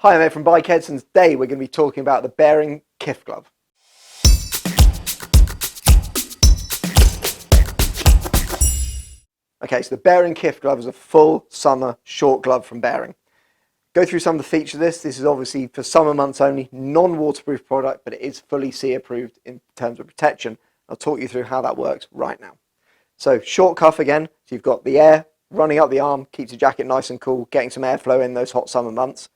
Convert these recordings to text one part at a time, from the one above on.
Hi, I'm Ed from Bikerheadz, and today we're going to be talking about the Bering Kiff glove. Okay, so the Bering Kiff glove is a full summer short glove from Bering. Go through some of the features of this. This is obviously for summer months only, non-waterproof product, but it is fully sea approved in terms of protection. I'll talk you through how that works right now. So short cuff again, so you've got the air running up the arm, keeps the jacket nice and cool, getting some airflow in those hot summer months.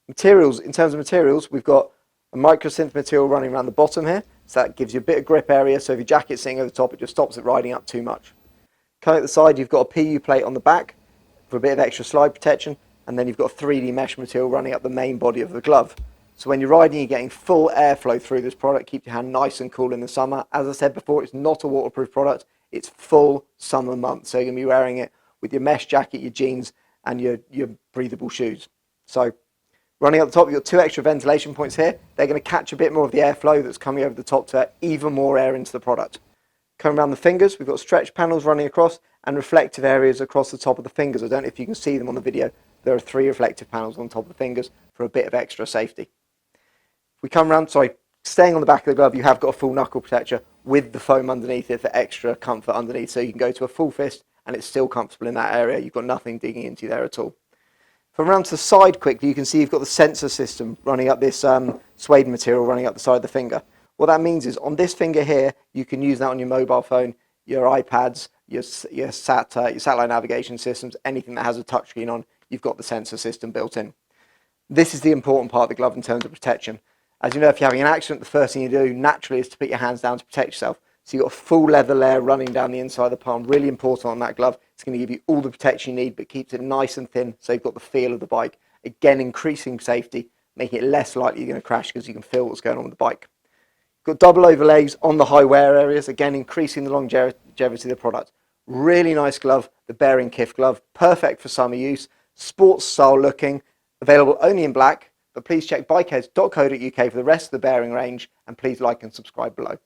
Materials, in terms of materials, we've got a microsynth material running around the bottom here, so that gives you a bit of grip area, so if your jacket's sitting over the top, it just stops it riding up too much. Coming at the side, you've got a PU plate on the back for a bit of extra slide protection, and then you've got a 3D mesh material running up the main body of the glove. So when you're riding, you're getting full airflow through this product, keep your hand nice and cool in the summer. As I said before, it's not a waterproof product, it's full summer months, so you're going to be wearing it with your mesh jacket, your jeans, and your breathable shoes. So running up the top, you've got two extra ventilation points here. They're going to catch a bit more of the airflow that's coming over the top to add even more air into the product. Coming around the fingers, we've got stretch panels running across and reflective areas across the top of the fingers. I don't know if you can see them on the video. There are 3 reflective panels on top of the fingers for a bit of extra safety. If we come around, staying on the back of the glove, you have got a full knuckle protector with the foam underneath it for extra comfort underneath. So you can go to a full fist and it's still comfortable in that area. You've got nothing digging into you there at all. From around to the side quickly, you can see you've got the sensor system running up this suede material running up the side of the finger. What that means is on this finger here, you can use that on your mobile phone, your iPads, your satellite navigation systems, anything that has a touchscreen on, you've got the sensor system built in. This is the important part of the glove in terms of protection. As you know, if you're having an accident, the first thing you do naturally is to put your hands down to protect yourself. So you've got a full leather layer running down the inside of the palm, really important on that glove. It's going to give you all the protection you need, but keeps it nice and thin, so you've got the feel of the bike. Again, increasing safety, making it less likely you're going to crash because you can feel what's going on with the bike. Got double overlays on the high wear areas, again increasing the longevity of the product. Really nice glove, the Bering Kiff glove, perfect for summer use, sports style looking, available only in black, but please check bikerheadz.co.uk for the rest of the Bering range, and please like and subscribe below.